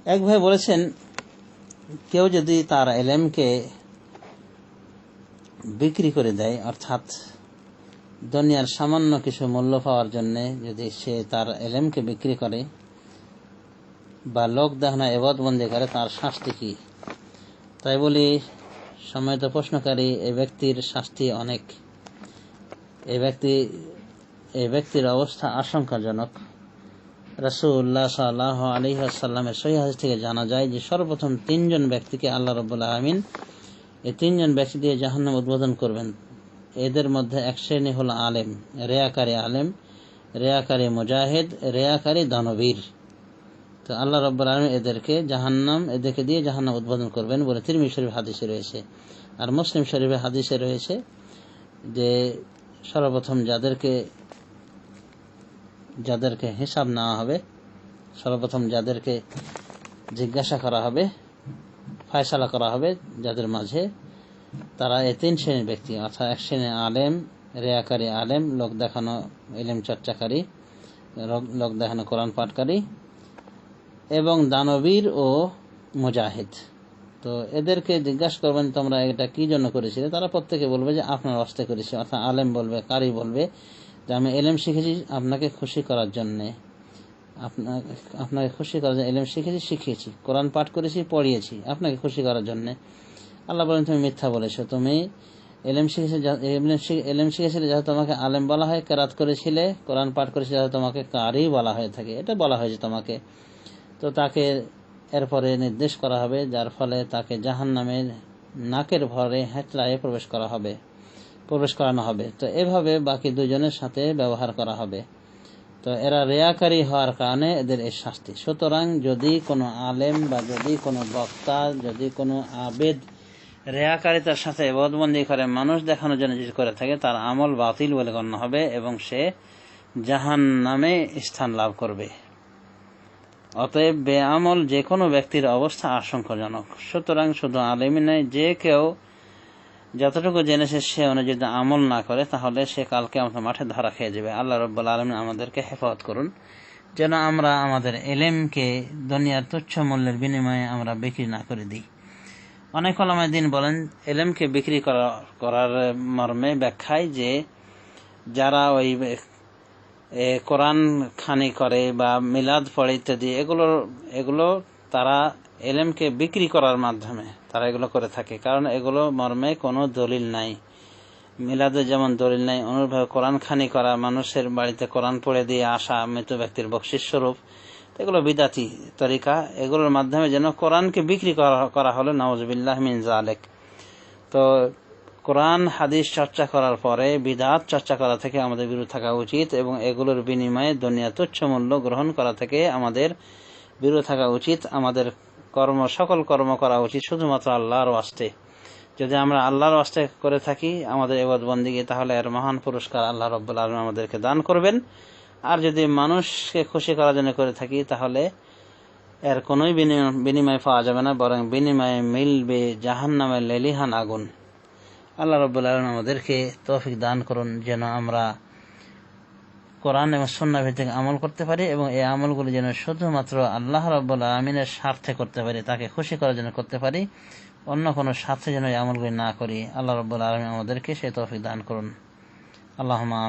এক ভাই বলেছেন, কেউ যদি তার এলেমকে বিক্রি করে দেয়, অর্থাৎ দুনিয়ার সামান্য কিছু মূল্য পাওয়ার জন্য যদি সে তার এলেমকে বিক্রি করে বা লোক দেখানো এবাদতবন্দি করে, তার শাস্তি কি? তাই বলি, সম্মানিত প্রশ্নকারী, এই ব্যক্তির শাস্তি অনেক। এই ব্যক্তির অবস্থা আশঙ্কাজনক। রাসূলুল্লাহ সাল্লাল্লাহু আলাইহি ওয়াসাল্লামের সহিহ হাদিস থেকে জানা যায় যে সর্বপ্রথম 3 জন ব্যক্তিকে আল্লাহ রাব্বুল আলামিন এই 3 জন ব্যক্তি দিয়ে জাহান্নাম উদ্বোধন করবেন। এদের মধ্যে এক শ্রেণী হলো আলেম, রিয়াকারী আলেম, রিয়াকারী মুজাহিদ, রিয়াকারী দানবীর। তো আল্লাহ রাব্বুল আলামিন এদেরকে দিয়ে জাহান্নাম উদ্বোধন করবেন বলে তিরমিজি শরীফ হাদিসে রয়েছে। আর মুসলিম শরীফের হাদিসে রয়েছে যে সর্বপ্রথম যাদেরকে হিসাব নেওয়া হবে, সর্বপ্রথম যাদেরকে জিজ্ঞাসা করা হবে, ফয়সালা করা হবে যাদের মাঝে, তারা এই 3 শ্রেণীর ব্যক্তি। অর্থাৎ এক শ্রেণীর আলেম, রিয়াকারী আলেম, লোক দেখানো ইলম চর্চাকারী, লোক দেখানো কোরআন পাঠকারী, এবং দানবীর ও মুজাহিদ। তো এদেরকে জিজ্ঞাসা করবেন, তোমরা এটা কি জন্য করেছিলে? তারা প্রত্যেকে বলবে যে আপনার হস্তে করেছি। অর্থাৎ আলেম বলবে, কারি বলবে যে আমি ইলম শিখেছি আপনাকে খুশি করার জন্যে, আপনাকে খুশি করার জন্য ইলম শিখিয়েছি, কোরআন পাঠ করেছি, পড়িয়েছি আপনাকে খুশি করার জন্য। আল্লাহ বলেন, তুমি মিথ্যা বলেছো, তুমি ইলম শিখেছিলে যাতে তোমাকে আলেম বলা হয়, কেরাত করেছিলে, কোরআন পাঠ করেছিলে যাতে তোমাকে কারি বলা হয়ে থাকে, এটা বলা হয়েছে তোমাকে। তো তাকে এরপরে নির্দেশ করা হবে, যার ফলে তাকে জাহান্নামের নাকের ভরে হেঁচড়ায় প্রবেশ করানো হবে। তো এভাবে বাকি 2 জনের সাথে ব্যবহার করা হবে। তো এরা রিয়াকারী হওয়ার কারণে এদের এই শাস্তি। সুতরাং যদি কোনো আলেম বা যদি কোনো বক্তা, যদি কোনো আবেদ রিয়াকারিতার সাথে ইবাদতবন্দি করে, মানুষ দেখানোর জন্য যদি করে থাকে, তার আমল বাতিল বলে গণ্য হবে এবং সে জাহান্নামে স্থান লাভ করবে। অতএব বেআমল যে কোনো ব্যক্তির অবস্থা আশঙ্কাজনক। সুতরাং শুধু আলেমই নয়, যে কেউ যতটুকু জেনেছে সে অনুযায়ী যদি আমল না করে, তাহলে সে কালকে আমাদের মাঠে ধরা খেয়ে যাবে। আল্লাহ রাব্বুল আলামিন আমাদেরকে হেফাজত করুন, যেন আমরা আমাদের এলেমকে দুনিয়ার তুচ্ছ মূল্যের বিনিময়ে আমরা বিক্রি না করে দিই। অনেক উলামায়ে দ্বীন বলেন, এলেমকে বিক্রি করার মর্মে ব্যাখ্যায় যে যারা ওই কোরআন খানি করে বা মিলাদ পড়ে ইত্যাদি, এগুলো তারা এলেমকে বিক্রি করার মাধ্যমে তারা এগুলো করে থাকে। কারণ এগুলো মর্মে কোনো দলিল নাই। মিলাদে যেমন দলিল নাই, অনুরূপভাবে কোরআন খানি করা, মানুষের বাড়িতে কোরআন পড়ে দিয়ে আসা মৃত ব্যক্তির বকশিস স্বরূপ, এগুলো বিদাতি তরিকা। এগুলোর মাধ্যমে যেন কোরআনকে বিক্রি করা হলো, নাউজুবিল্লাহ মিন যালিক। তো কোরআন হাদিস চর্চা করার পরে বিদআত চর্চা করা থেকে আমাদের বিরত থাকা উচিত এবং এগুলোর বিনিময়ে দুনিয়া তুচ্ছ মূল্য গ্রহণ করা থেকে আমাদের বিরত থাকা উচিত। আমাদের সকল কর্ম করা উচিত শুধুমাত্র আল্লাহর ওয়াস্তে। যদি আমরা আল্লাহর ওয়াস্তে করে থাকি আমাদের ইবাদত বন্দেগী, তাহলে এর মহান পুরস্কার আল্লাহ রাব্বুল আলামিন আমাদেরকে দান করবেন। আর যদি মানুষকে খুশি করার জন্য করে থাকি, তাহলে এর কোনোই বিনিময় পাওয়া যাবে না, বরং বিনিময়ে মিলবে জাহান্নামের লেলিহান আগুন। আল্লাহ রাব্বুল আলামিন আমাদেরকে তৌফিক দান করুন, যেন আমরা কোরআন এবং সুন্নাহ ভিত্তিক আমল করতে পারি এবং এই আমলগুলো যেন শুধুমাত্র আল্লাহ রাব্বুল আলামিনের স্বার্থে করতে পারি, তাকে খুশি করার জন্য করতে পারি, অন্য কোনো স্বার্থে যেন এই আমলগুলি না করি। আল্লাহ রাব্বুল আলামিন আমাদেরকে সেই তৌফিক দান করুন। আল্লাহুম্মা